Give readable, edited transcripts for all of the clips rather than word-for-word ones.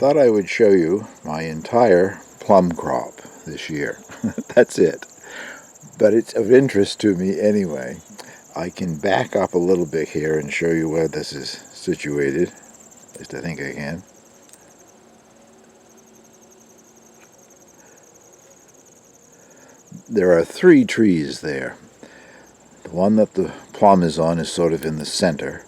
thought I would show you my entire plum crop this year. That's it. But it's of interest to me anyway. I can back up a little bit here and show you where this is situated. At least I think I can. There are 3 trees there. The one that the plum is on is sort of in the center.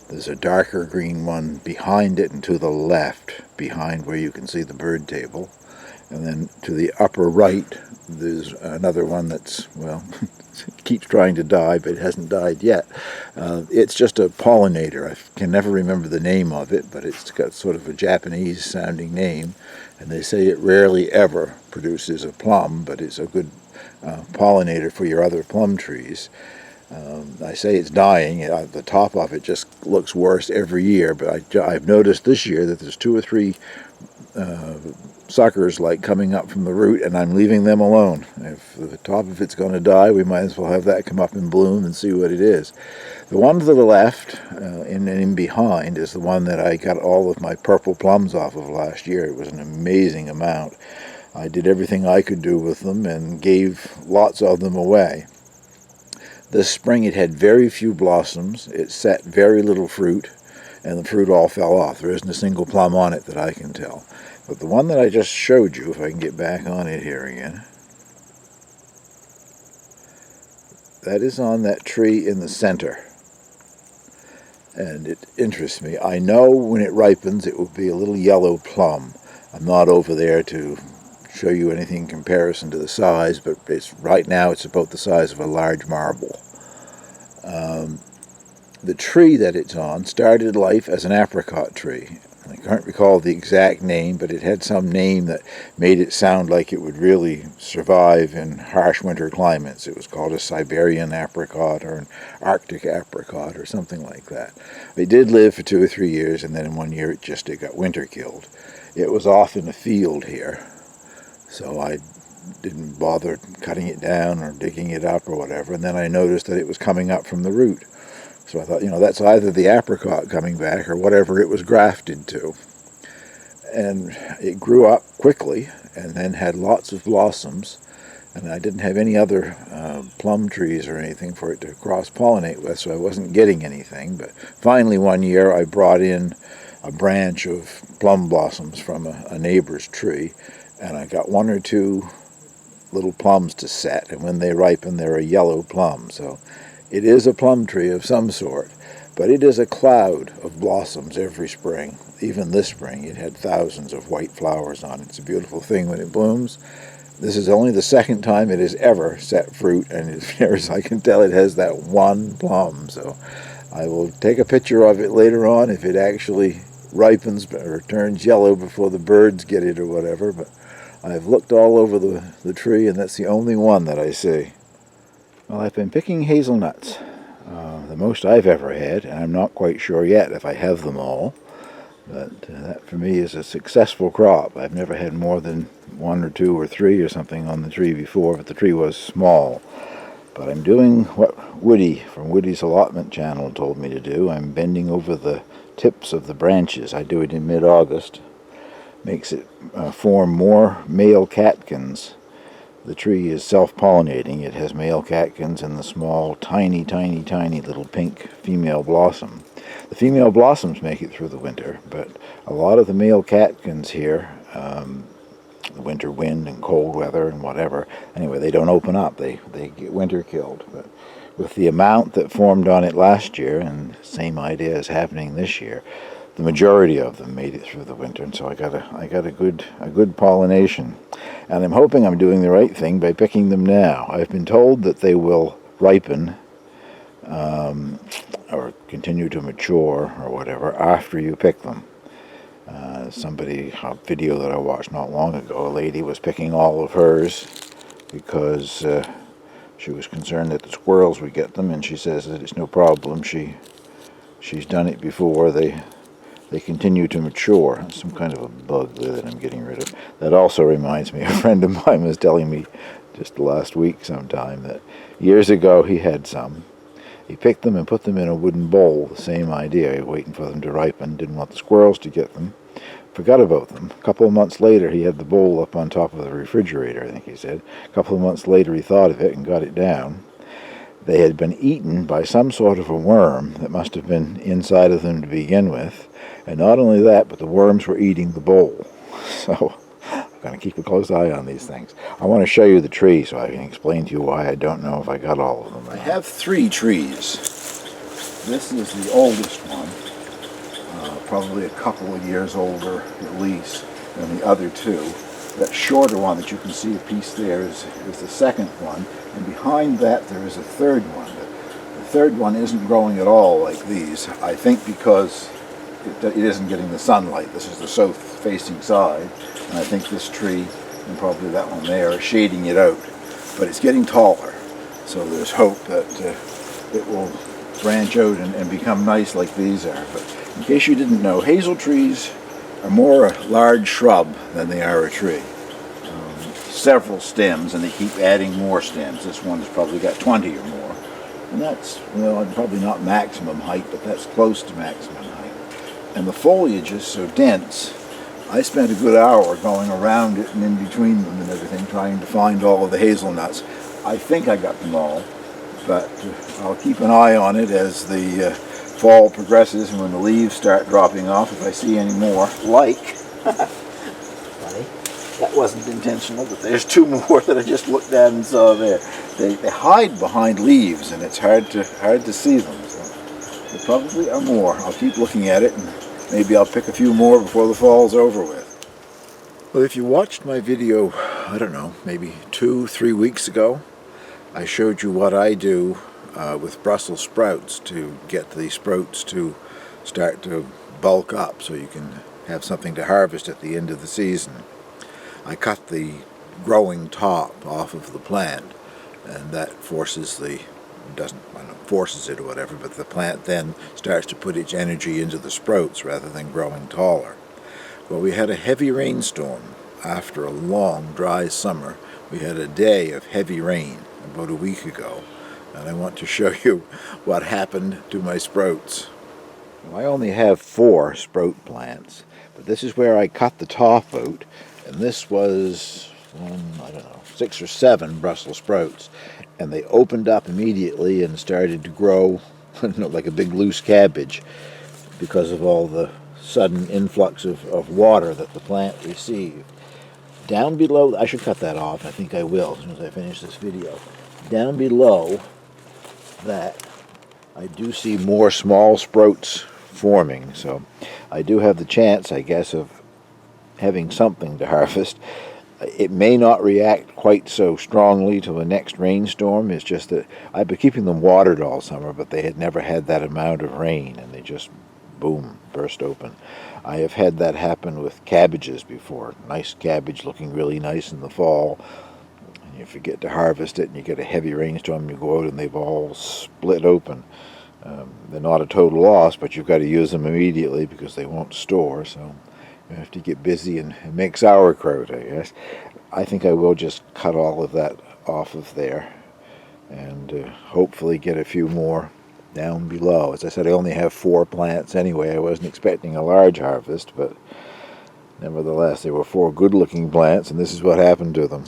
There's a darker green one behind it and to the left, behind where you can see the bird table. And then to the upper right, there's another one that's, well, keeps trying to die, but it hasn't died yet. It's just a pollinator. I can never remember the name of it, but it's got sort of a Japanese-sounding name. And they say it rarely ever produces a plum, but it's a good pollinator for your other plum trees. I say it's dying. The top of it just looks worse every year, but I've noticed this year that there's 2 or 3 suckers like coming up from the root, and I'm leaving them alone. If the top of it's going to die, we might as well have that come up and bloom and see what it is. The one to the left and in behind is the one that I got all of my purple plums off of last year. It was an amazing amount. I did everything I could do with them and gave lots of them away. This spring it had very few blossoms, it set very little fruit, and the fruit all fell off. There isn't a single plum on it that I can tell. But the one that I just showed you, if I can get back on it here again, that is on that tree in the center. And it interests me. I know when it ripens it will be a little yellow plum. I'm not over there to show you anything in comparison to the size, but right now it's about the size of a large marble. The tree that it's on started life as an apricot tree. I can't recall the exact name, but it had some name that made it sound like it would really survive in harsh winter climates. It was called a Siberian apricot or an Arctic apricot or something like that. It did live for 2 or 3 years, and then in 1 year it got winter killed. It was off in a field here, so I didn't bother cutting it down or digging it up or whatever, and then I noticed that it was coming up from the root. So I thought, that's either the apricot coming back or whatever it was grafted to. And it grew up quickly and then had lots of blossoms, and I didn't have any other plum trees or anything for it to cross-pollinate with, so I wasn't getting anything. But finally 1 year I brought in a branch of plum blossoms from a neighbor's tree, and I got 1 or 2 little plums to set, and when they ripen they're a yellow plum. So it is a plum tree of some sort, but it is a cloud of blossoms every spring. Even this spring it had thousands of white flowers on it. It's a beautiful thing when it blooms. This is only the 2nd time it has ever set fruit, and as far as I can tell it has that 1 plum. So I will take a picture of it later on if it actually ripens or turns yellow before the birds get it or whatever, but I've looked all over the tree, and that's the only one that I see. Well, I've been picking hazelnuts, the most I've ever had, and I'm not quite sure yet if I have them all, but that for me is a successful crop. I've never had more than 1 or 2 or 3 or something on the tree before, but the tree was small. But I'm doing what Woody from Woody's Allotment channel told me to do. I'm bending over the tips of the branches. I do it in mid-August. Makes it form more male catkins. The tree is self-pollinating. It has male catkins and the small, tiny, tiny, tiny little pink female blossom. The female blossoms make it through the winter, but a lot of the male catkins here, the winter wind and cold weather and whatever, anyway, they don't open up. They get winter killed. But with the amount that formed on it last year, and the same idea is happening this year, the majority of them made it through the winter, and so I got a good pollination. And I'm hoping I'm doing the right thing by picking them now. I've been told that they will ripen or continue to mature or whatever after you pick them. A video that I watched not long ago, a lady was picking all of hers because she was concerned that the squirrels would get them, and she says that it's no problem. She's done it before. They continue to mature. That's some kind of a bug there that I'm getting rid of. That also reminds me, a friend of mine was telling me just last week sometime that years ago he had some. He picked them and put them in a wooden bowl, the same idea, waiting for them to ripen, didn't want the squirrels to get them. Forgot about them. A couple of months later, he had the bowl up on top of the refrigerator, I think he said. A couple of months later, he thought of it and got it down. They had been eaten by some sort of a worm that must have been inside of them to begin with. And not only that, but the worms were eating the bowl. So I'm going to keep a close eye on these things. I want to show you the tree so I can explain to you why I don't know if I got all of them. I have 3 trees. This is the oldest one, probably a couple of years older at least than the other 2. That shorter one that you can see a piece there is the second one, and behind that there is a third one. The third one isn't growing at all like these, I think because it isn't getting the sunlight. This is the south-facing side, and I think this tree and probably that one there are shading it out. But it's getting taller, so there's hope that it will branch out and become nice like these are. But in case you didn't know, hazel trees are more a large shrub than they are a tree. Several stems, and they keep adding more stems. This one's probably got 20 or more. And that's, well, probably not maximum height, but that's close to maximum height. And the foliage is so dense, I spent a good hour going around it and in between them and everything, trying to find all of the hazelnuts. I think I got them all, but I'll keep an eye on it as the fall progresses and when the leaves start dropping off, if I see any more, like, funny, that wasn't intentional, but there's 2 more that I just looked at and saw there. They hide behind leaves and it's hard to see them, so there probably are more. I'll keep looking at it and maybe I'll pick a few more before the fall's over with. Well, if you watched my video, I don't know, maybe 2-3 weeks ago, I showed you what I do with Brussels sprouts to get the sprouts to start to bulk up so you can have something to harvest at the end of the season. I cut the growing top off of the plant, and that forces it or whatever, but the plant then starts to put its energy into the sprouts rather than growing taller. Well, we had a heavy rainstorm after a long dry summer. We had a day of heavy rain about a week ago, and I want to show you what happened to my sprouts. Well, I only have 4 sprout plants, but this is where I cut the top out, and this was, I don't know, 6 or 7 Brussels sprouts, and they opened up immediately and started to grow like a big loose cabbage because of all the sudden influx of water that the plant received. Down below, I should cut that off, I think I will as soon as I finish this video. Down below that, I do see more small sprouts forming, so I do have the chance, I guess, of having something to harvest. It may not react quite so strongly to the next rainstorm. It's just that I've been keeping them watered all summer, but they had never had that amount of rain, and they just, boom, burst open. I have had that happen with cabbages before. Nice cabbage looking really nice in the fall, and you forget to harvest it, and you get a heavy rainstorm, you go out and they've all split open. They're not a total loss, but you've got to use them immediately because they won't store, so you have to get busy and make sauerkraut, I guess. I think I will just cut all of that off of there and hopefully get a few more down below. As I said, I only have 4 plants anyway. I wasn't expecting a large harvest, but nevertheless, there were 4 good-looking plants, and this is what happened to them.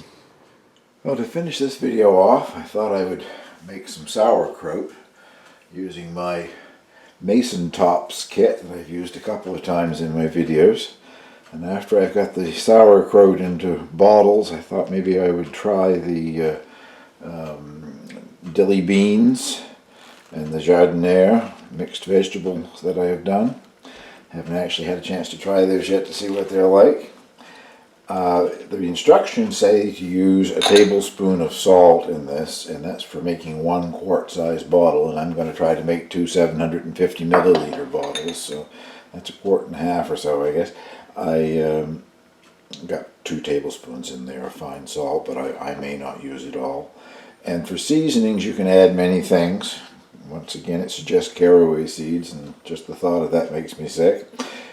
Well, to finish this video off, I thought I would make some sauerkraut using my Mason Tops kit that I've used a couple of times in my videos. And after I've got the sauerkraut into bottles, I thought maybe I would try the dilly beans and the jardiniere mixed vegetables that I have done. Haven't actually had a chance to try those yet to see what they're like. The instructions say to use a tablespoon of salt in this, and that's for making 1 quart-size bottle, and I'm going to try to make 2 750 milliliter bottles, so that's 1.5 quarts or so, I guess. I got 2 tablespoons in there of fine salt, but I may not use it all. And for seasonings, you can add many things. Once again, it suggests caraway seeds, and just the thought of that makes me sick.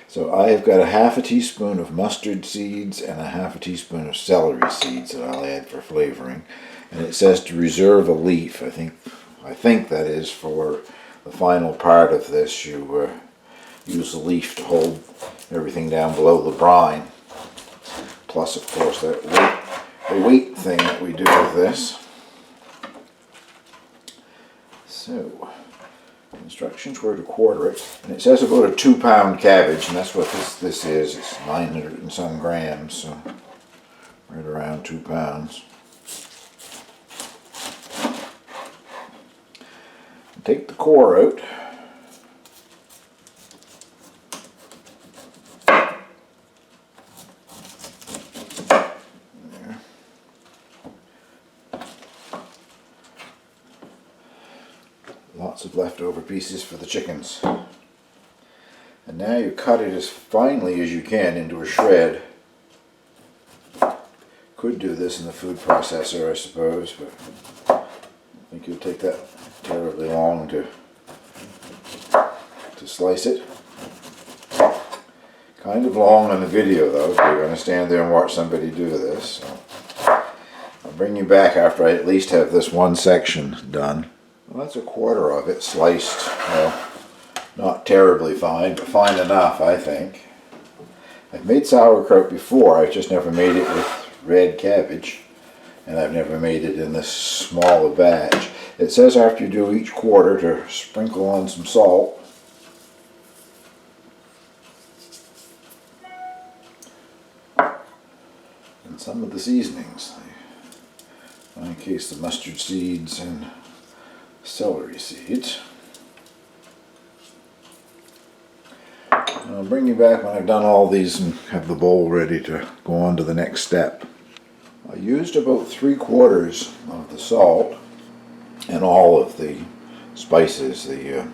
So I have got a 1/2 teaspoon of mustard seeds and a 1/2 teaspoon of celery seeds that I'll add for flavoring. And it says to reserve a leaf. I think that is for the final part of this. You use the leaf to hold everything down below the brine. Plus, of course, that weight thing that we do with this. So, instructions were to quarter it, and it says about a 2-pound cabbage, and that's what this is. It's 900 and some grams, so right around 2 pounds. Take the core out. There. Lots of leftover pieces for the chickens. And now you cut it as finely as you can into a shred. Could do this in the food processor, I suppose, but I think it'll take that terribly long to slice it. Kind of long on the video though, if you're going to stand there and watch somebody do this. So I'll bring you back after I at least have this one section done. Well, that's a quarter of it sliced. Well, not terribly fine, but fine enough, I think. I've made sauerkraut before, I've just never made it with red cabbage, and I've never made it in this smaller batch. It says after you do each quarter to sprinkle on some salt. And some of the seasonings. In case the mustard seeds and celery seeds. I'll bring you back when I've done all these and have the bowl ready to go on to the next step. I used about 3/4 of the salt and all of the spices that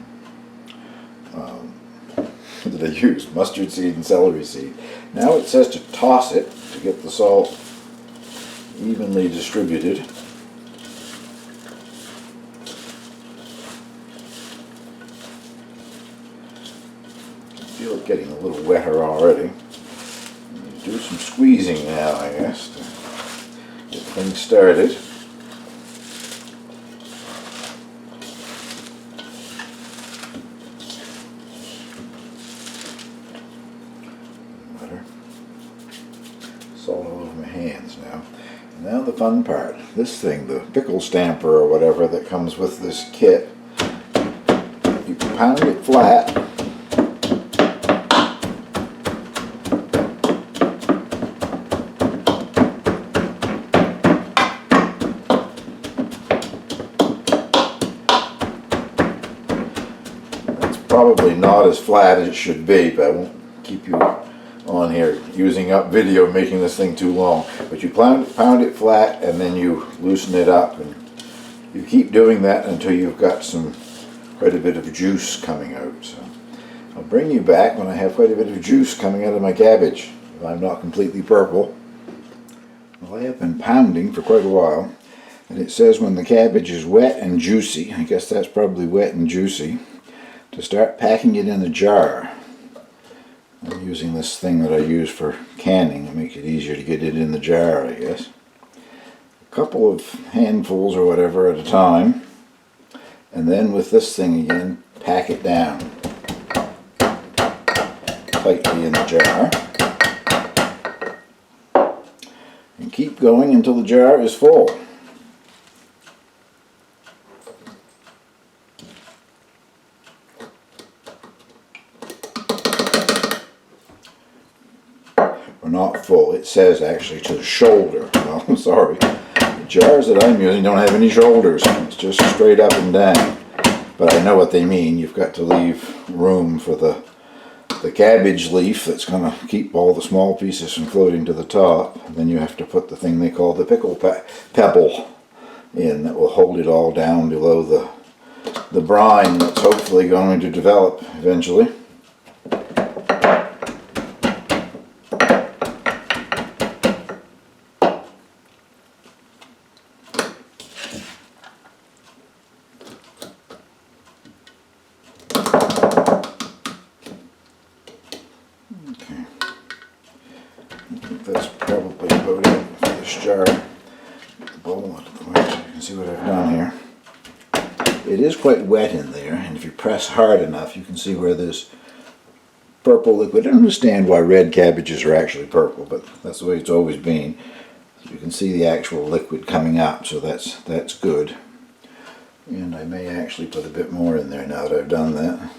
I used, mustard seed and celery seed. Now it says to toss it to get the salt evenly distributed. I feel it getting a little wetter already. Do some squeezing now, I guess, to get things started. Salt all over my hands now. And now the fun part. This thing, the pickle stamper or whatever that comes with this kit, you pound it flat. That's probably not as flat as it should be, but I won't keep you on here using up video making this thing too long, but you pound it flat and then you loosen it up, and you keep doing that until you've got quite a bit of juice coming out. So I'll bring you back when I have quite a bit of juice coming out of my cabbage, if I'm not completely purple. Well, I have been pounding for quite a while, and it says when the cabbage is wet and juicy, I guess that's probably wet and juicy, to start packing it in a jar. I'm using this thing that I use for canning. It makes it easier to get it in the jar, I guess. A couple of handfuls or whatever at a time. And then with this thing again, pack it down tightly in the jar. And keep going until the jar is full. Not full. It says actually to the shoulder. Well, I'm sorry. The jars that I'm using don't have any shoulders. It's just straight up and down. But I know what they mean. You've got to leave room for the cabbage leaf that's going to keep all the small pieces from floating to the top. And then you have to put the thing they call the pickle pebble in that will hold it all down below the brine that's hopefully going to develop eventually. That's probably about it for this jar. Get the bowl out of the way so you can see what I've done here. It is quite wet in there, and if you press hard enough you can see where there's purple liquid. I don't understand why red cabbages are actually purple, but that's the way it's always been. You can see the actual liquid coming up, so that's good. And I may actually put a bit more in there now that I've done that.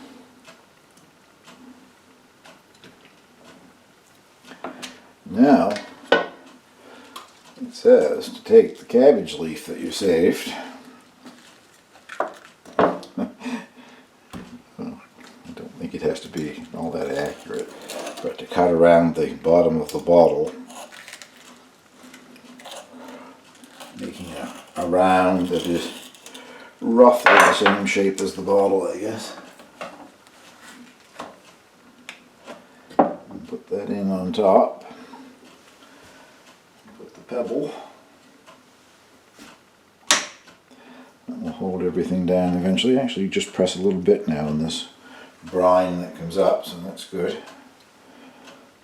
Now, it says to take the cabbage leaf that you saved. I don't think it has to be all that accurate, but to cut around the bottom of the bottle, making a round that is roughly the same shape as the bottle, I guess. And put that in on top. Put the pebble. That will hold everything down eventually. Actually, you just press a little bit now in this brine that comes up, so that's good.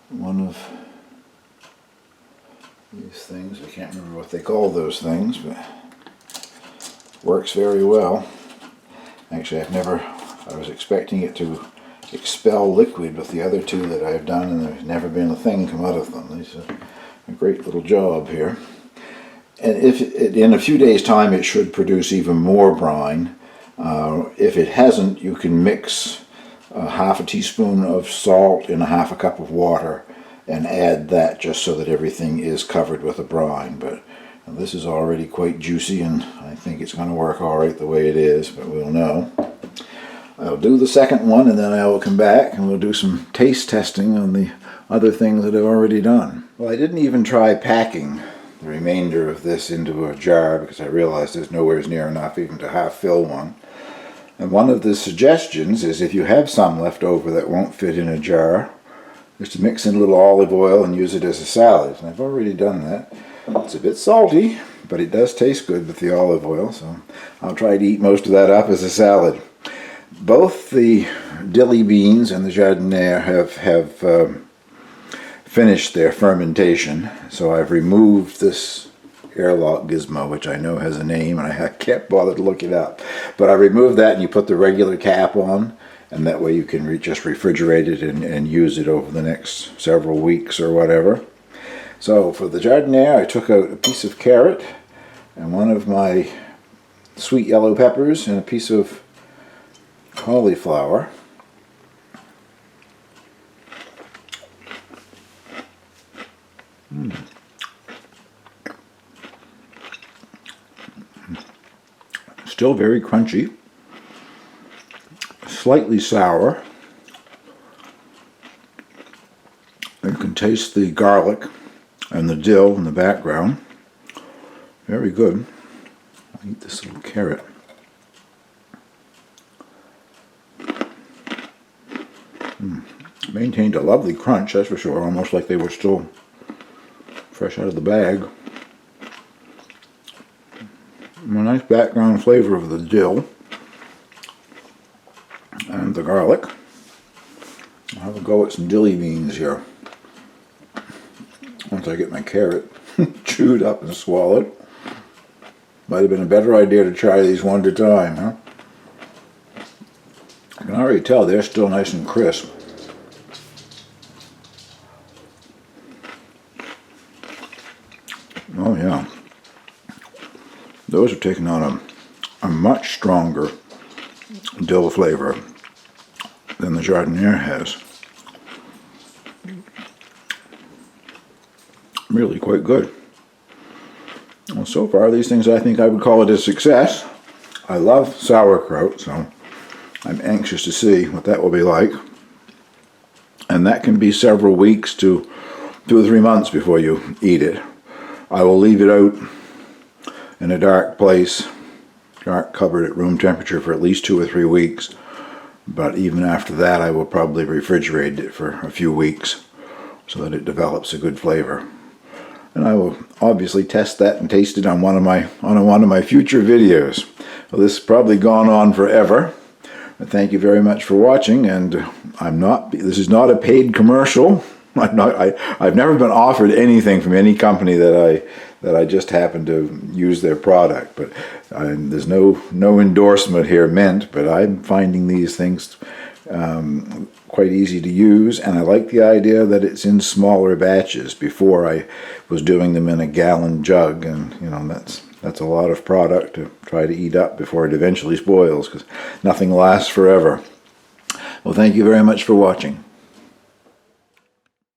One of these things, I can't remember what they call those things, but works very well. Actually, I was expecting it to expel liquid with the other two that I've done, and there's never been a thing come out of them. These are a great little job here. And if in a few days' time it should produce even more brine. If it hasn't, you can mix half a teaspoon of salt in a half a cup of water and add that just so that everything is covered with a brine. But this is already quite juicy, and I think it's going to work all right the way it is, but we'll know. I'll do the second one, and then I will come back and we'll do some taste testing on the other things that I've already done. Well, I didn't even try packing the remainder of this into a jar because I realized there's nowhere near enough even to half fill one. And one of the suggestions is if you have some left over that won't fit in a jar, is to mix in a little olive oil and use it as a salad. And I've already done that. It's a bit salty, but it does taste good with the olive oil, so I'll try to eat most of that up as a salad. Both the dilly beans and the jardiniere have finished their fermentation, so I've removed this airlock gizmo, which I know has a name, and I can't bother to look it up. But I removed that, and you put the regular cap on, and that way you can just refrigerate it and use it over the next several weeks or whatever. So for the jardiniere, I took out a piece of carrot and one of my sweet yellow peppers and a piece of cauliflower. Still very crunchy, slightly sour. You can taste the garlic and the dill in the background. Very good. I'll eat this little carrot. Maintained a lovely crunch, that's for sure, almost like they were still fresh out of the bag. A nice background flavor of the dill and the garlic. I'll have a go at some dilly beans here once I get my carrot chewed up and swallowed. Might have been a better idea to try these one at a time, huh? I can already tell they're still nice and crisp. Oh yeah. Those are taking on a much stronger dill flavor than the jardiniere has. Really quite good. Well, so far these things I think I would call it a success. I love sauerkraut, so I'm anxious to see what that will be like. And that can be several weeks to 2 or 3 months before you eat it. I will leave it out in a dark place, dark cupboard at room temperature for at least 2 or 3 weeks. But even after that I will probably refrigerate it for a few weeks so that it develops a good flavor. And I will obviously test that and taste it on one of my future videos. Well, this has probably gone on forever. But thank you very much for watching, and this is not a paid commercial. I've never been offered anything from any company that I just happen to use their product. But there's no endorsement here meant, but I'm finding these things quite easy to use, and I like the idea that it's in smaller batches. Before I was doing them in a gallon jug, and that's a lot of product to try to eat up before it eventually spoils, because nothing lasts forever. Well, thank you very much for watching.